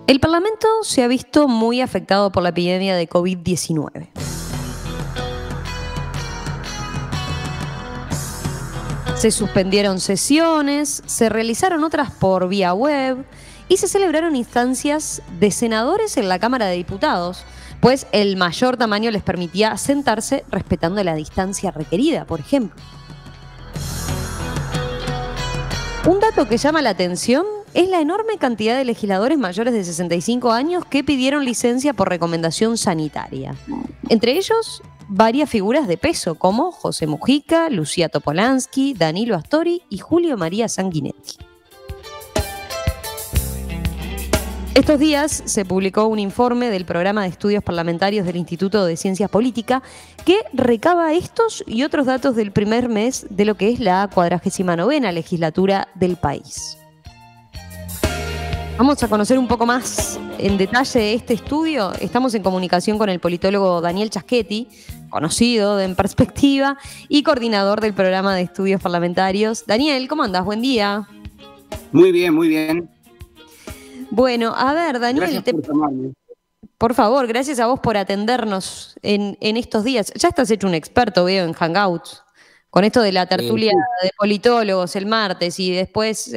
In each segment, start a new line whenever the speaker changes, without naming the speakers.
El Parlamento se ha visto muy afectado por la epidemia de COVID-19. Se suspendieron sesiones, se realizaron otras por vía web y se celebraron instancias de senadores en la Cámara de Diputados, pues el mayor tamaño les permitía sentarse respetando la distancia requerida, por ejemplo. Un dato que llama la atención es la enorme cantidad de legisladores mayores de 65 años que pidieron licencia por recomendación sanitaria. Entre ellos, varias figuras de peso como José Mujica, Lucía Topolansky, Danilo Astori y Julio María Sanguinetti. Estos días se publicó un informe del Programa de Estudios Parlamentarios del Instituto de Ciencias Políticas que recaba estos y otros datos del primer mes de lo que es la 49ª legislatura del país. Vamos a conocer un poco más en detalle este estudio. Estamos en comunicación con el politólogo Daniel Chaschetti, conocido de En Perspectiva y coordinador del Programa de Estudios Parlamentarios. Daniel, ¿cómo andás? Buen día.
Muy bien, muy bien.
Bueno, a ver, Daniel, por favor, gracias a vos por atendernos en estos días. Ya estás hecho un experto, veo, en Hangouts, con esto de la tertulia de politólogos el martes y después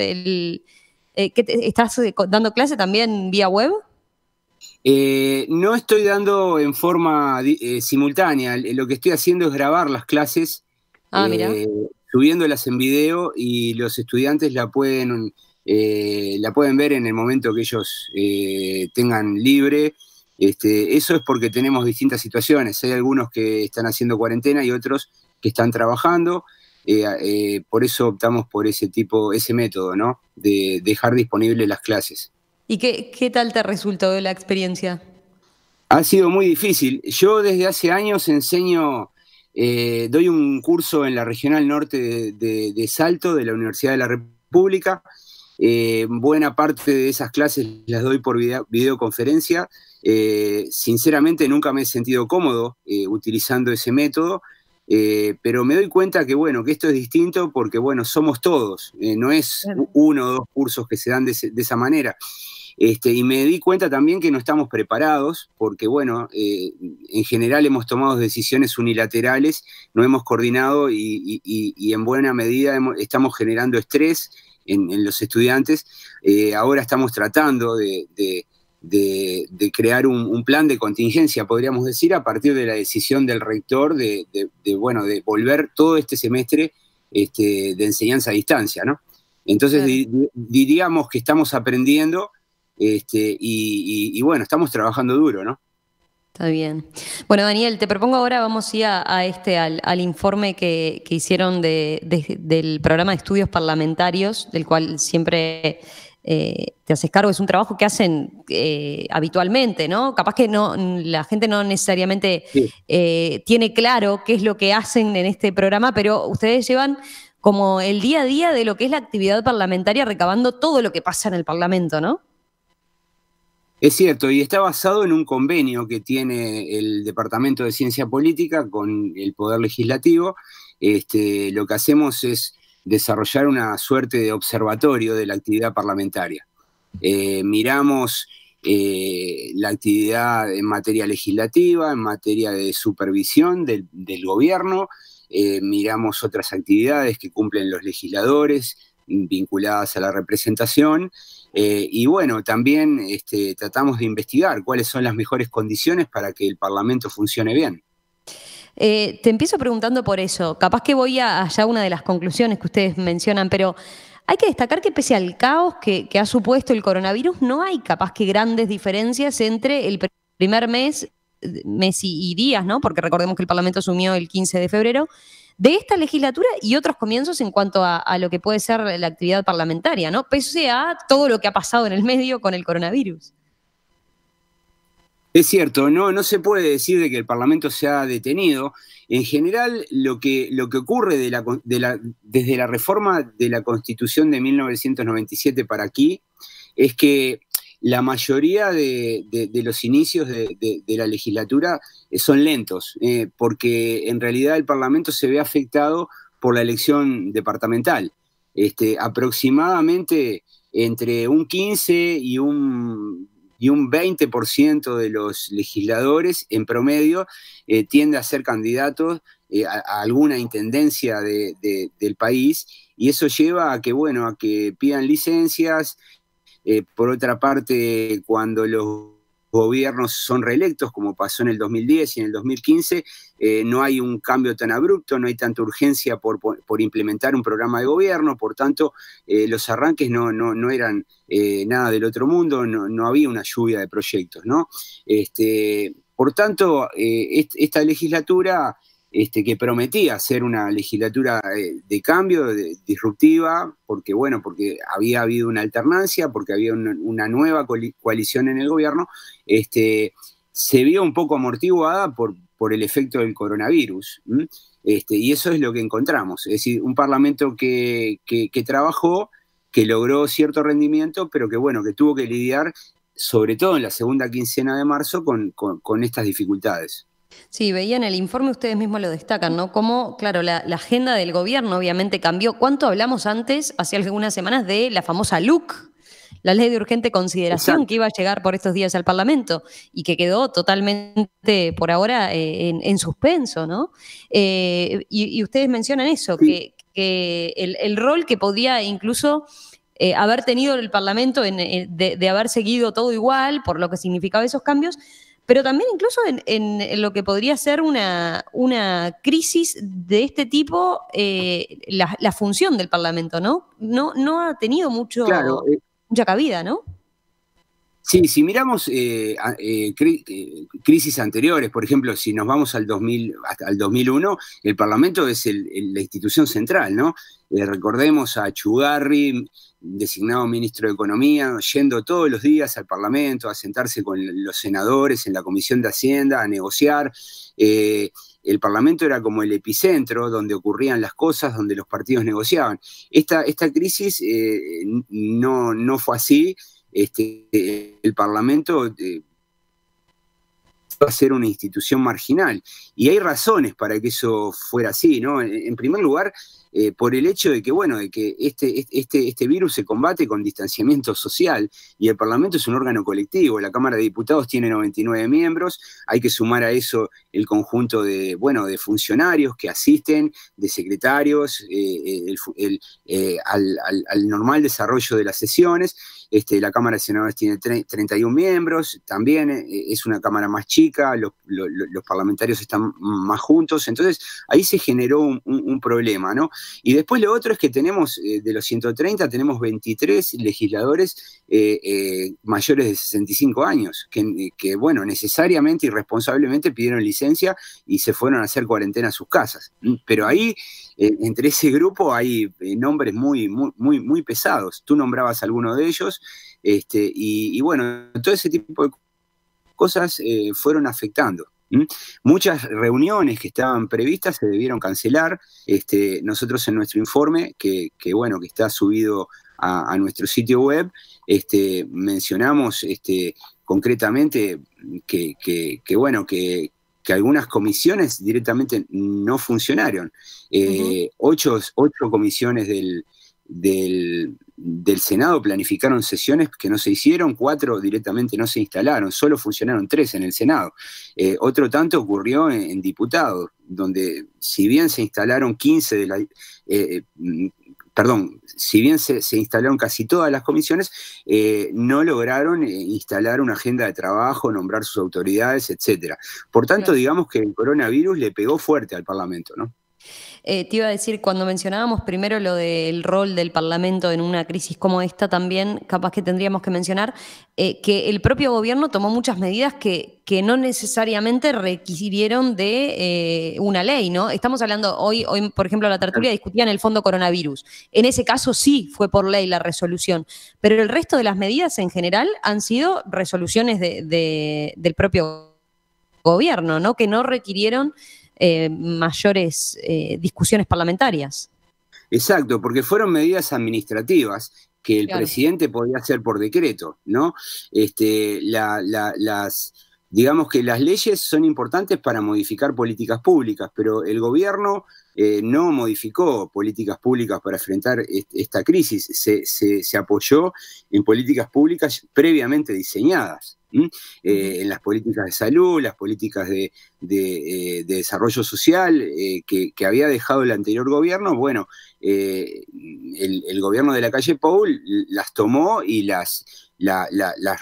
¿estás dando clase también vía web?
No estoy dando en forma simultánea. Lo que estoy haciendo es grabar las clases, subiéndolas en video y los estudiantes la pueden ver en el momento que ellos tengan libre. Eso es porque tenemos distintas situaciones. Hay algunos que están haciendo cuarentena y otros que están trabajando. Por eso optamos por ese método, ¿no? De dejar disponibles las clases.
¿Y qué tal te resultó la experiencia?
Ha sido muy difícil. Yo desde hace años enseño, doy un curso en la Regional Norte de Salto, de la Universidad de la República. Buena parte de esas clases las doy por videoconferencia. Sinceramente nunca me he sentido cómodo utilizando ese método. Pero me doy cuenta que esto es distinto porque somos todos, no es uno o dos cursos que se dan de esa manera. Y me di cuenta también que no estamos preparados porque en general hemos tomado decisiones unilaterales, no hemos coordinado y en buena medida estamos generando estrés en los estudiantes. Ahora estamos tratando de crear un plan de contingencia, podríamos decir, a partir de la decisión del rector de volver todo este semestre de enseñanza a distancia, ¿no? Entonces diríamos que estamos aprendiendo estamos trabajando duro, ¿no?
Está bien. Bueno, Daniel, te propongo ahora, vamos a ir al informe que hicieron del Programa de Estudios Parlamentarios, del cual siempre te haces cargo. Es un trabajo que hacen habitualmente, ¿no? Capaz que la gente no necesariamente tiene claro qué es lo que hacen en este programa, pero ustedes llevan como el día a día de lo que es la actividad parlamentaria, recabando todo lo que pasa en el Parlamento, ¿no?
Es cierto, y está basado en un convenio que tiene el Departamento de Ciencia Política con el Poder Legislativo. Lo que hacemos es desarrollar una suerte de observatorio de la actividad parlamentaria. Miramos la actividad en materia legislativa, en materia de supervisión del gobierno, miramos otras actividades que cumplen los legisladores vinculadas a la representación, también tratamos de investigar cuáles son las mejores condiciones para que el Parlamento funcione bien.
Te empiezo preguntando por eso. Capaz que voy allá a una de las conclusiones que ustedes mencionan, pero hay que destacar que pese al caos que ha supuesto el coronavirus, no hay capaz que grandes diferencias entre el primer mes y días, ¿no? Porque recordemos que el Parlamento asumió el 15 de febrero, de esta legislatura y otros comienzos en cuanto a lo que puede ser la actividad parlamentaria, ¿no? Pese a todo lo que ha pasado en el medio con el coronavirus.
Es cierto, no se puede decir de que el Parlamento se ha detenido. En general, lo que ocurre desde la reforma de la Constitución de 1997 para aquí es que la mayoría de los inicios de la legislatura son lentos, porque en realidad el Parlamento se ve afectado por la elección departamental. Aproximadamente entre un 15 y un y un 20% de los legisladores en promedio tiende a ser candidatos a alguna intendencia del país, y eso lleva a que, bueno, a que pidan licencias. Por otra parte, cuando los gobiernos son reelectos, como pasó en el 2010 y en el 2015, no hay un cambio tan abrupto, no hay tanta urgencia por implementar un programa de gobierno, por tanto, los arranques no eran nada del otro mundo, no había una lluvia de proyectos, ¿no? Por tanto, esta legislatura, que prometía ser una legislatura de cambio, disruptiva, porque había habido una alternancia, porque había una nueva coalición en el gobierno, se vio un poco amortiguada por el efecto del coronavirus. Y eso es lo que encontramos, es decir, un parlamento que trabajó, que logró cierto rendimiento, pero que tuvo que lidiar, sobre todo en la segunda quincena de marzo, con estas dificultades.
Sí, veía en el informe, ustedes mismos lo destacan, ¿no? Cómo, claro, la agenda del gobierno obviamente cambió. ¿Cuánto hablamos antes, hace algunas semanas, de la famosa LUC, la ley de urgente consideración? Exacto. Que iba a llegar por estos días al Parlamento y que quedó totalmente, por ahora, en suspenso, ¿no? Y ustedes mencionan eso, sí, que el rol que podía incluso haber tenido el Parlamento de haber seguido todo igual, por lo que significaba esos cambios, pero también incluso en lo que podría ser una crisis de este tipo, la función del Parlamento, ¿no? No ha tenido mucha cabida, ¿no?
Sí, si miramos crisis anteriores, por ejemplo, si nos vamos al 2001, el Parlamento es la institución central, ¿no? Recordemos a Chugarri, designado ministro de Economía, yendo todos los días al Parlamento a sentarse con los senadores en la Comisión de Hacienda, a negociar. El Parlamento era como el epicentro donde ocurrían las cosas, donde los partidos negociaban. Esta crisis no fue así. El Parlamento va a ser una institución marginal, y hay razones para que eso fuera así, ¿no? En primer lugar, por el hecho de que este virus se combate con distanciamiento social, y el Parlamento es un órgano colectivo. La Cámara de Diputados tiene 99 miembros, hay que sumar a eso el conjunto de funcionarios que asisten, de secretarios, al normal desarrollo de las sesiones. La Cámara de Senadores tiene 31 miembros, también es una Cámara más chica, los parlamentarios están más juntos, entonces ahí se generó un problema, ¿no? Y después lo otro es que tenemos, de los 130, tenemos 23 legisladores mayores de 65 años, que necesariamente y responsablemente pidieron licencia y se fueron a hacer cuarentena a sus casas. Pero ahí, entre ese grupo, hay nombres muy pesados. Tú nombrabas alguno de ellos, todo ese tipo de cosas fueron afectando. Muchas reuniones que estaban previstas se debieron cancelar. Nosotros en nuestro informe, que está subido a nuestro sitio web, mencionamos concretamente que algunas comisiones directamente no funcionaron. 8 comisiones del Senado planificaron sesiones que no se hicieron, 4 directamente no se instalaron, solo funcionaron 3 en el Senado. Otro tanto ocurrió en diputados, donde si bien se instalaron 15 si bien se instalaron casi todas las comisiones, no lograron instalar una agenda de trabajo, nombrar sus autoridades, etc. Por tanto, digamos que el coronavirus le pegó fuerte al Parlamento, ¿no?
Te iba a decir, cuando mencionábamos primero lo del rol del Parlamento en una crisis como esta, también capaz que tendríamos que mencionar que el propio gobierno tomó muchas medidas que no necesariamente requirieron de una ley, ¿no? Estamos hablando hoy, por ejemplo, la tertulia discutía en el fondo coronavirus. En ese caso sí fue por ley la resolución, pero el resto de las medidas en general han sido resoluciones del propio gobierno, ¿no? Que no requirieron mayores discusiones parlamentarias.
Exacto, porque fueron medidas administrativas que el presidente podía hacer por decreto, ¿no? digamos que las leyes son importantes para modificar políticas públicas, pero el gobierno no modificó políticas públicas para enfrentar esta crisis, se apoyó en políticas públicas previamente diseñadas. En las políticas de salud, las políticas de desarrollo social que había dejado el anterior gobierno, bueno, el gobierno de la calle Pou las tomó y las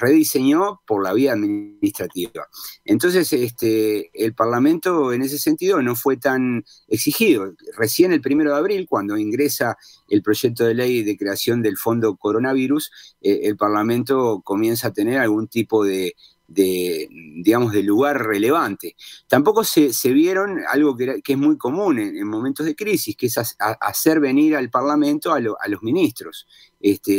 rediseñó por la vía administrativa. Entonces, el Parlamento en ese sentido no fue tan exigido. Recién el 1 de abril, cuando ingresa el proyecto de ley de creación del Fondo Coronavirus, el Parlamento comienza a tener algún tipo digamos, de lugar relevante. Tampoco se vieron algo que es muy común en momentos de crisis, que es hacer venir al Parlamento a los ministros.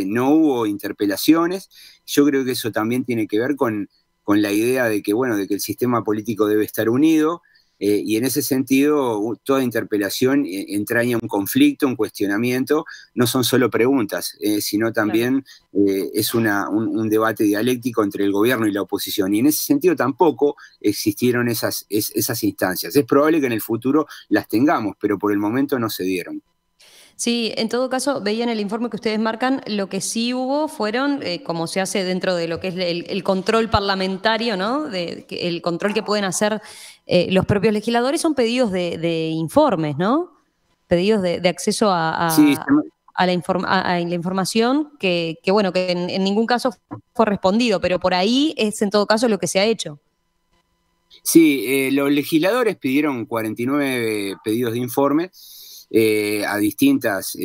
No hubo interpelaciones. Yo creo que eso también tiene que ver con la idea de que, bueno, de que el sistema político debe estar unido, y en ese sentido toda interpelación entraña un conflicto, un cuestionamiento. No son solo preguntas, sino también es un debate dialéctico entre el gobierno y la oposición, y en ese sentido tampoco existieron esas instancias. Es probable que en el futuro las tengamos, pero por el momento no se dieron.
Sí, en todo caso, veía en el informe que ustedes marcan, lo que sí hubo fueron, como se hace dentro de lo que es el control parlamentario, ¿no? El control que pueden hacer los propios legisladores, son pedidos de informes, ¿no? Pedidos de acceso
Sí,
a la información bueno, que en ningún caso fue respondido, pero por ahí es en todo caso lo que se ha hecho.
sí, los legisladores pidieron 49 pedidos de informe, a distintas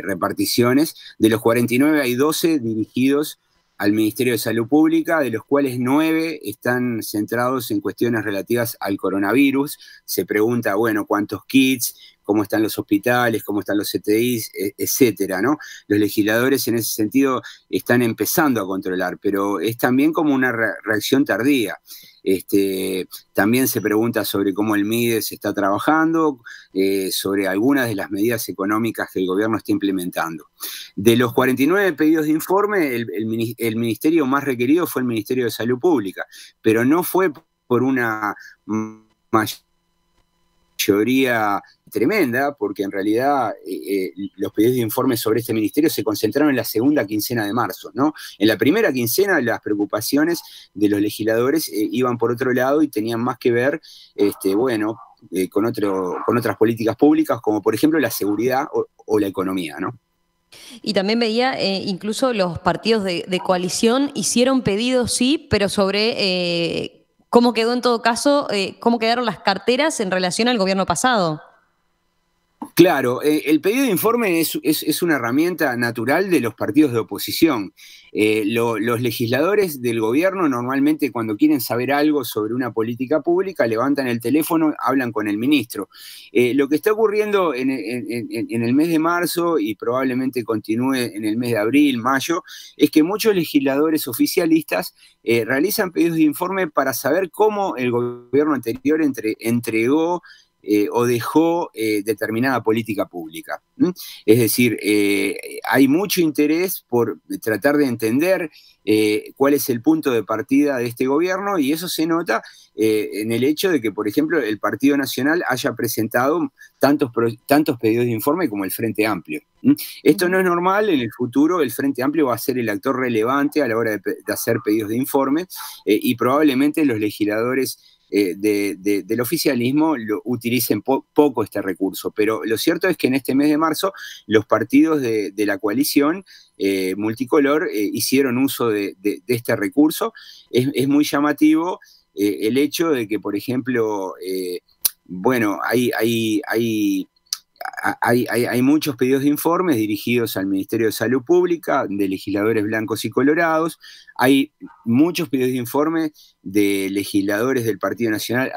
reparticiones. De los 49 hay 12 dirigidos al Ministerio de Salud Pública, de los cuales 9 están centrados en cuestiones relativas al coronavirus. Se pregunta, bueno, cuántos kits, cómo están los hospitales, cómo están los CTIs, etcétera, ¿no? Los legisladores en ese sentido están empezando a controlar, pero es también como una reacción tardía. También se pregunta sobre cómo el MIDE se está trabajando, sobre algunas de las medidas económicas que el gobierno está implementando. De los 49 pedidos de informe, el ministerio más requerido fue el Ministerio de Salud Pública, pero no fue por una mayoría tremenda, porque en realidad los pedidos de informe sobre este ministerio se concentraron en la segunda quincena de marzo, ¿no? En la primera quincena las preocupaciones de los legisladores iban por otro lado y tenían más que ver, bueno, con otras políticas públicas, como por ejemplo la seguridad o la economía, ¿no?
Y también veía, incluso los partidos de coalición hicieron pedidos, sí, pero sobre cómo quedó en todo caso, cómo quedaron las carteras en relación al gobierno pasado.
Claro, el pedido de informe es una herramienta natural de los partidos de oposición. Los legisladores del gobierno normalmente, cuando quieren saber algo sobre una política pública, levantan el teléfono, hablan con el ministro. Lo que está ocurriendo en el mes de marzo, y probablemente continúe en el mes de abril, mayo, es que muchos legisladores oficialistas realizan pedidos de informe para saber cómo el gobierno anterior entregó o dejó determinada política pública. Es decir, hay mucho interés por tratar de entender cuál es el punto de partida de este gobierno, y eso se nota en el hecho de que, por ejemplo, el Partido Nacional haya presentado tantos pedidos de informe como el Frente Amplio. Esto no es normal. En el futuro el Frente Amplio va a ser el actor relevante a la hora de hacer pedidos de informe, y probablemente los legisladores del oficialismo utilicen poco este recurso, pero lo cierto es que en este mes de marzo los partidos de la coalición multicolor hicieron uso de este recurso. Es muy llamativo el hecho de que, por ejemplo, bueno, hay muchos pedidos de informes dirigidos al Ministerio de Salud Pública, de legisladores blancos y colorados. Hay muchos pedidos de informes de legisladores del Partido Nacional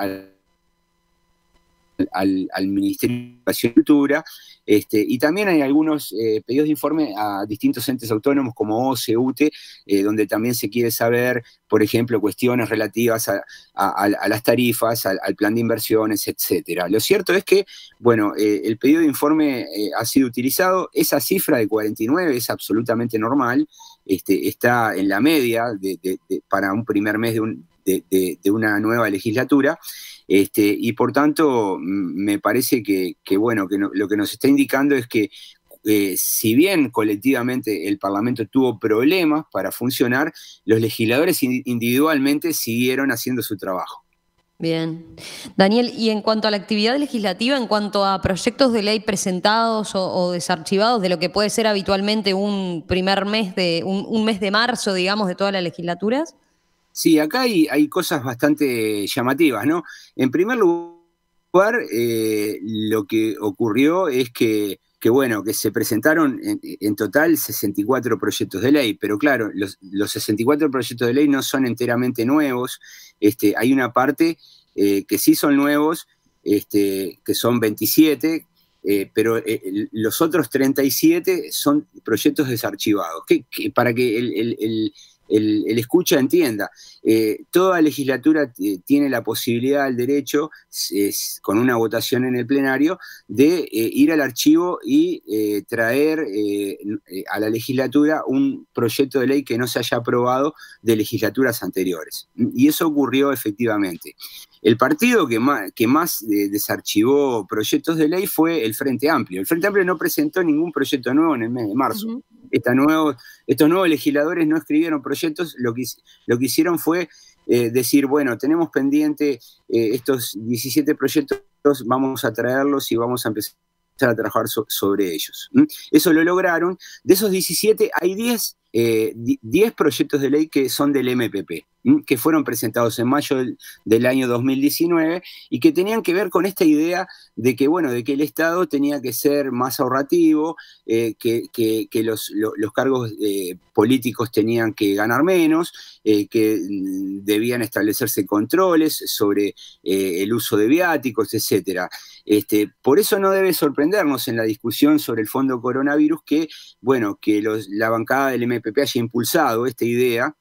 al Ministerio de Educación y Cultura, y también hay algunos pedidos de informe a distintos entes autónomos como OCE, UTE, donde también se quiere saber, por ejemplo, cuestiones relativas a las tarifas, al plan de inversiones, etcétera. Lo cierto es que, bueno, el pedido de informe ha sido utilizado. Esa cifra de 49 es absolutamente normal, está en la media para un primer mes de una nueva legislatura, y por tanto me parece bueno, lo que nos está indicando es que si bien colectivamente el Parlamento tuvo problemas para funcionar, los legisladores individualmente siguieron haciendo su trabajo.
Bien. Daniel, y en cuanto a la actividad legislativa, en cuanto a proyectos de ley presentados o desarchivados de lo que puede ser habitualmente un primer mes un mes de marzo, digamos, de todas las legislaturas.
Sí, acá hay cosas bastante llamativas, ¿no? En primer lugar, lo que ocurrió es bueno, que se presentaron en total 64 proyectos de ley, pero claro, los 64 proyectos de ley no son enteramente nuevos. Hay una parte que sí son nuevos, que son 27, pero los otros 37 son proyectos desarchivados. Para que el escucha entienda, toda legislatura tiene la posibilidad, el derecho, con una votación en el plenario, de ir al archivo y traer a la legislatura un proyecto de ley que no se haya aprobado de legislaturas anteriores. Y eso ocurrió efectivamente. El partido que más desarchivó proyectos de ley fue el Frente Amplio. El Frente Amplio no presentó ningún proyecto nuevo en el mes de marzo. Uh-huh. Estos nuevos legisladores no escribieron proyectos, lo que hicieron fue decir, bueno, tenemos pendiente estos 17 proyectos, vamos a traerlos y vamos a empezar a trabajar sobre ellos. Eso lo lograron. De esos 17 hay 10 proyectos de ley que son del MPP, que fueron presentados en mayo del año 2019 y que tenían que ver con esta idea de que, bueno, de que el Estado tenía que ser más ahorrativo, que los cargos políticos tenían que ganar menos, que debían establecerse controles sobre el uso de viáticos, etc. Por eso no debe sorprendernos en la discusión sobre el fondo coronavirus que, bueno, que la bancada del MPP haya impulsado esta idea.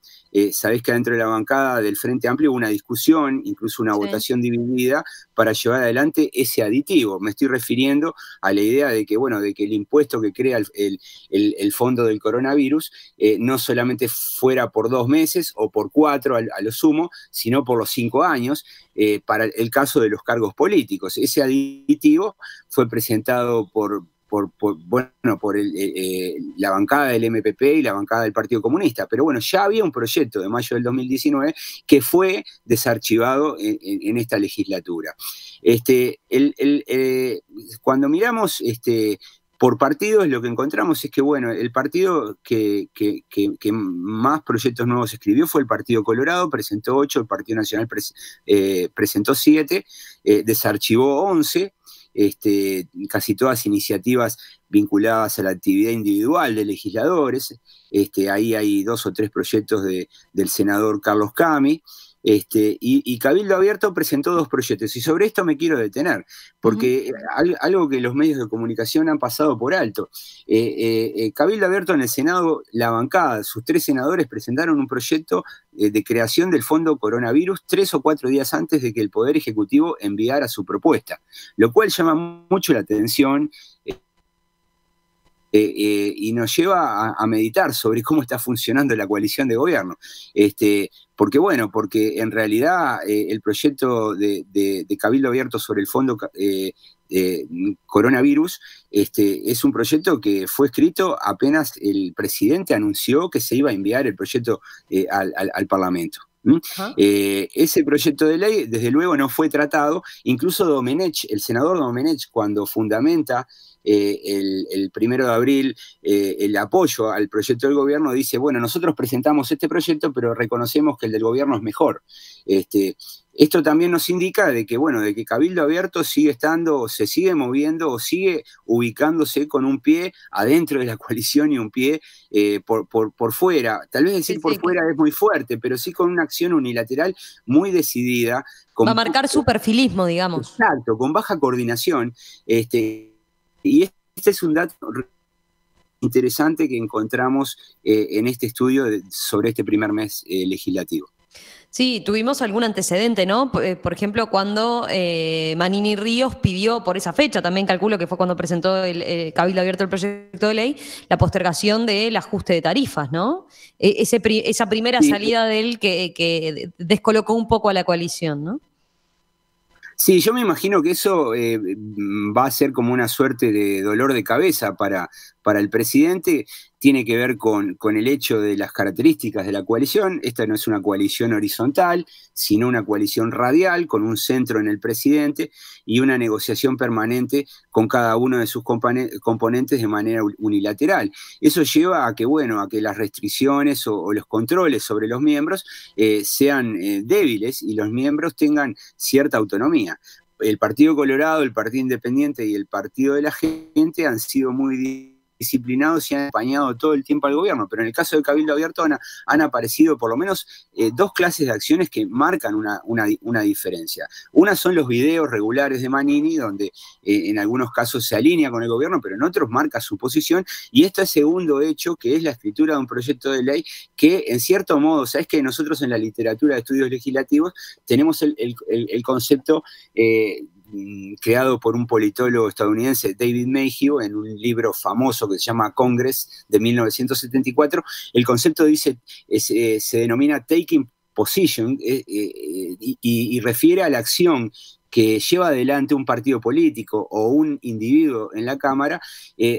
Sabés que dentro de la bancada del Frente Amplio hubo una discusión, incluso una votación dividida para llevar adelante ese aditivo. Me estoy refiriendo a la idea de que, bueno, de que el impuesto que crea el fondo del coronavirus no solamente fuera por 2 meses o por 4 a lo sumo, sino por los 5 años, para el caso de los cargos políticos. Ese aditivo fue presentado por la bancada del MPP y la bancada del Partido Comunista. Pero bueno, ya había un proyecto de mayo del 2019 que fue desarchivado en esta legislatura. Cuando miramos por partidos, lo que encontramos es que, bueno, el partido que más proyectos nuevos escribió fue el Partido Colorado, presentó 8, el Partido Nacional presentó 7, desarchivó 11, casi todas iniciativas vinculadas a la actividad individual de legisladores. Ahí hay 2 o 3 proyectos del senador Carlos Cami. Y Cabildo Abierto presentó 2 proyectos, y sobre esto me quiero detener, porque algo que los medios de comunicación han pasado por alto. Cabildo Abierto en el Senado, la bancada, sus 3 senadores presentaron un proyecto de creación del fondo coronavirus 3 o 4 días antes de que el Poder Ejecutivo enviara su propuesta, lo cual llama mucho la atención. Y nos lleva a meditar sobre cómo está funcionando la coalición de gobierno. Porque en realidad el proyecto de Cabildo Abierto sobre el fondo coronavirus es un proyecto que fue escrito apenas el presidente anunció que se iba a enviar el proyecto al Parlamento. Ese proyecto de ley, desde luego, no fue tratado. Incluso Domenech, el senador Domenech, cuando fundamenta el 1 de abril el apoyo al proyecto del gobierno, dice, bueno, nosotros presentamos este proyecto, pero reconocemos que el del gobierno es mejor. Esto también nos indica de que, bueno, de que Cabildo Abierto sigue estando, o se sigue moviendo, o sigue ubicándose con un pie adentro de la coalición y un pie por fuera. Tal vez decir por fuera es muy fuerte, pero sí con una acción unilateral muy decidida.
Va a marcar su perfilismo, digamos.
Exacto, con baja coordinación. Y este es un dato interesante que encontramos en este estudio sobre este primer mes legislativo.
Sí, tuvimos algún antecedente, ¿no? Por ejemplo, cuando Manini Ríos pidió, por esa fecha, también calculo que fue cuando presentó el Cabildo Abierto el proyecto de ley, la postergación del ajuste de tarifas, ¿no? Esa primera
Sí,
salida de él que descolocó un poco a la coalición, ¿no?
sí, yo me imagino que eso va a ser como una suerte de dolor de cabeza para el presidente. Tiene que ver con el hecho de las características de la coalición. Esta no es una coalición horizontal, sino una coalición radial, con un centro en el presidente y una negociación permanente con cada uno de sus componentes de manera unilateral. Eso lleva a que, bueno, a que las restricciones o los controles sobre los miembros sean débiles y los miembros tengan cierta autonomía. El Partido Colorado, el Partido Independiente y el Partido de la Gente han sido muy disciplinados y han acompañado todo el tiempo al gobierno, pero en el caso del Cabildo Abierto han aparecido por lo menos dos clases de acciones que marcan una diferencia. Una son los videos regulares de Manini, donde en algunos casos se alinea con el gobierno, pero en otros marca su posición, y este segundo hecho, que es la escritura de un proyecto de ley que, en cierto modo, sabes que nosotros en la literatura de estudios legislativos tenemos el concepto creado por un politólogo estadounidense, David Mayhew, en un libro famoso que se llama Congress, de 1974. El concepto se denomina taking position y refiere a la acción que lleva adelante un partido político o un individuo en la Cámara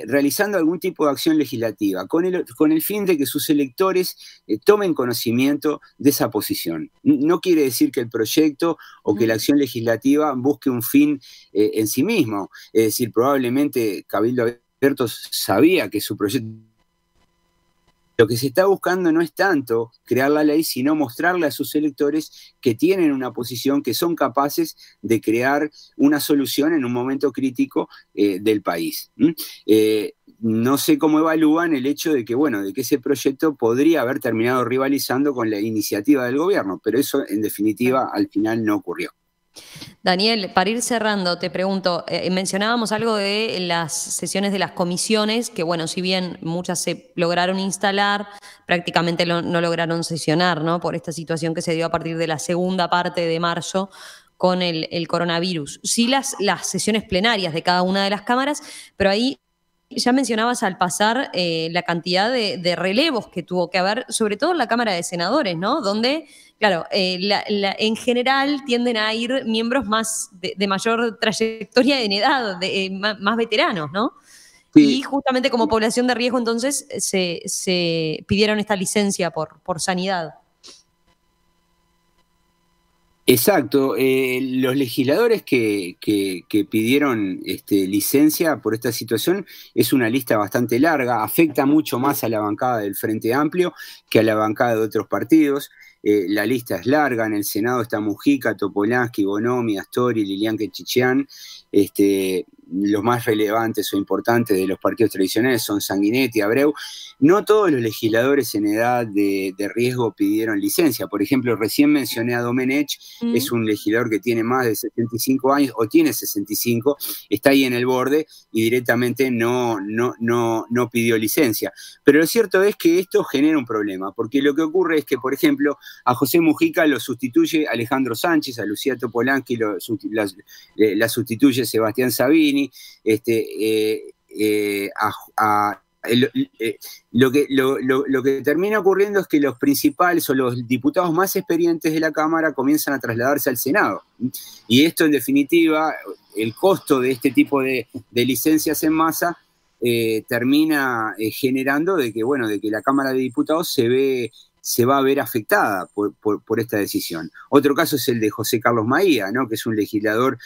realizando algún tipo de acción legislativa, con el fin de que sus electores tomen conocimiento de esa posición. No quiere decir que el proyecto o que la acción legislativa busque un fin en sí mismo. Es decir, probablemente Cabildo Abierto sabía que su proyecto... Lo que se está buscando no es tanto crear la ley, sino mostrarle a sus electores que tienen una posición, que son capaces de crear una solución en un momento crítico del país. No sé cómo evalúan el hecho de que, bueno, de que ese proyecto podría haber terminado rivalizando con la iniciativa del gobierno, pero eso en definitiva al final no ocurrió.
Daniel, para ir cerrando, te pregunto, mencionábamos algo de las sesiones de las comisiones, que bueno, si bien muchas se lograron instalar, prácticamente no lograron sesionar, ¿no? Por esta situación que se dio a partir de la segunda parte de marzo con el coronavirus. Sí las sesiones plenarias de cada una de las cámaras, pero ahí ya mencionabas al pasar la cantidad de relevos que tuvo que haber, sobre todo en la Cámara de Senadores, ¿no? Donde, claro, en general tienden a ir miembros más de mayor trayectoria en edad, más veteranos, ¿no?
Sí.
Y justamente como población de riesgo, entonces, se pidieron esta licencia por sanidad.
Exacto, los legisladores que pidieron licencia por esta situación es una lista bastante larga, afecta mucho más a la bancada del Frente Amplio que a la bancada de otros partidos. La lista es larga, en el Senado está Mujica, Topolansky, Bonomi, Astori, Lilian Quechichán. Los más relevantes o importantes de los partidos tradicionales son Sanguinetti, Abreu. No todos los legisladores en edad de riesgo pidieron licencia. Por ejemplo, recién mencioné a Domenech, es un legislador que tiene más de 75 años, o tiene 65, está ahí en el borde y directamente no pidió licencia. Pero lo cierto es que esto genera un problema, porque lo que ocurre es que, por ejemplo, a José Mujica lo sustituye Alejandro Sánchez, a Lucía Topolansky la sustituye Sebastián Sabini. Lo que termina ocurriendo es que los principales o los diputados más experientes de la Cámara comienzan a trasladarse al Senado. Y esto, en definitiva, el costo de este tipo de licencias en masa termina generando de que la Cámara de Diputados se va a ver afectada por esta decisión. Otro caso es el de José Carlos Maía, ¿no? Que es un legislador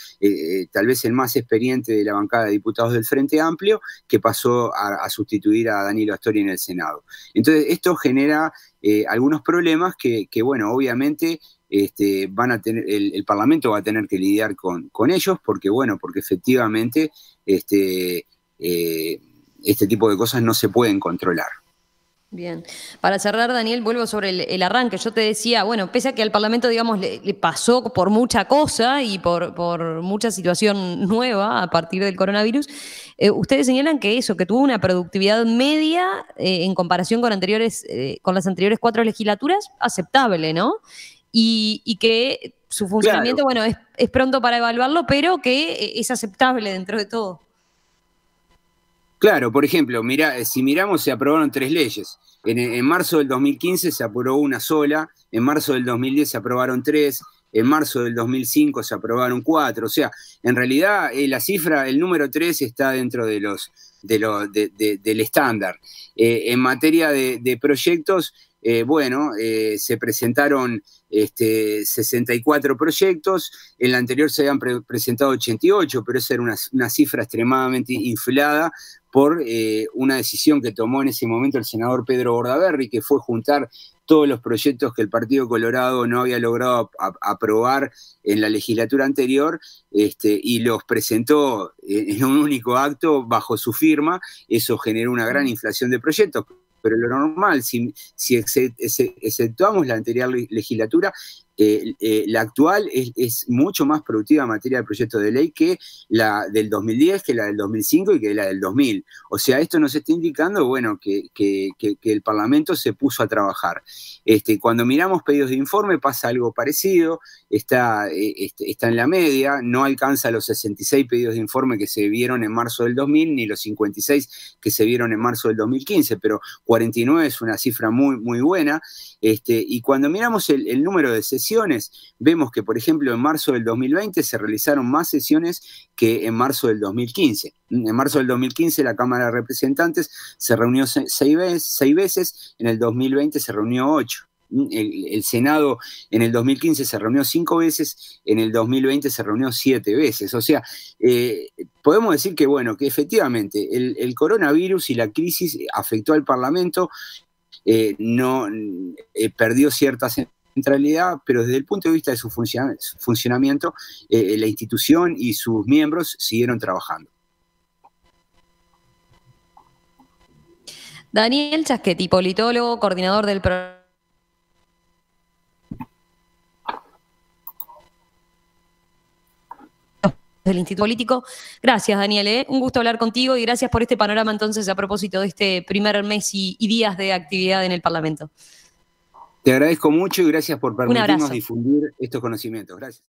tal vez el más experiente de la bancada de diputados del Frente Amplio, que pasó a sustituir a Danilo Astori en el Senado. Entonces, esto genera algunos problemas que obviamente van a tener, el Parlamento va a tener que lidiar con ellos, porque efectivamente este tipo de cosas no se pueden controlar.
Bien. Para cerrar, Daniel, vuelvo sobre el arranque. Yo te decía, bueno, pese a que al Parlamento, digamos, le pasó por mucha cosa y por mucha situación nueva a partir del coronavirus, ustedes señalan que tuvo una productividad media en comparación con las anteriores 4 legislaturas, aceptable, ¿no? y que su funcionamiento,
Claro.
bueno, es pronto para evaluarlo, pero que es aceptable dentro de todo.
Claro, por ejemplo, si miramos, se aprobaron 3 leyes. En marzo del 2015 se aprobó una sola, en marzo del 2010 se aprobaron 3, en marzo del 2005 se aprobaron 4. O sea, en realidad la cifra, el número 3 está dentro del estándar. En materia de proyectos, bueno, se presentaron 64 proyectos, en la anterior se habían presentado 88, pero esa era una cifra extremadamente inflada por una decisión que tomó en ese momento el senador Pedro Bordaberry, que fue juntar todos los proyectos que el Partido Colorado no había logrado aprobar en la legislatura anterior, y los presentó en un único acto bajo su firma. Eso generó una gran inflación de proyectos, pero lo normal, si exceptuamos la anterior legislatura, la actual es mucho más productiva en materia de proyectos de ley que la del 2010, que la del 2005 y que la del 2000. O sea, esto nos está indicando, bueno, que el Parlamento se puso a trabajar. Cuando miramos pedidos de informe pasa algo parecido, está en la media, no alcanza los 66 pedidos de informe que se vieron en marzo del 2000, ni los 56 que se vieron en marzo del 2015, pero 49 es una cifra muy, muy buena. Y cuando miramos el número de sesiones, vemos que, por ejemplo, en marzo del 2020 se realizaron más sesiones que en marzo del 2015. En marzo del 2015 la Cámara de Representantes se reunió 6 veces, en el 2020 se reunió 8. El Senado en el 2015 se reunió 5 veces, en el 2020 se reunió 7 veces. O sea, podemos decir que, bueno, que efectivamente el coronavirus y la crisis afectó al Parlamento, perdió cierta centralidad, pero desde el punto de vista de su funcionamiento, la institución y sus miembros siguieron trabajando.
Daniel Chaschetti, politólogo, coordinador del Instituto Político. Gracias, Daniel, ¿eh? Un gusto hablar contigo y gracias por este panorama entonces a propósito de este primer mes y días de actividad en el Parlamento.
Te agradezco mucho y gracias por
Un
permitirnos
abrazo.
difundir estos conocimientos. Gracias.